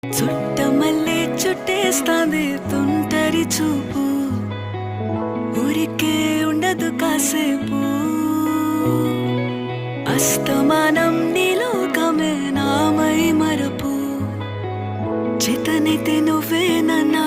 చుట్టమల్లే చుట్టేస్తాంది తుంటరి చూపు, ఊరికే ఉండదు కాసేపు. అస్తమానం నీలోకమే నామై మరపు, చేతనైతే నువ్వే నన్నా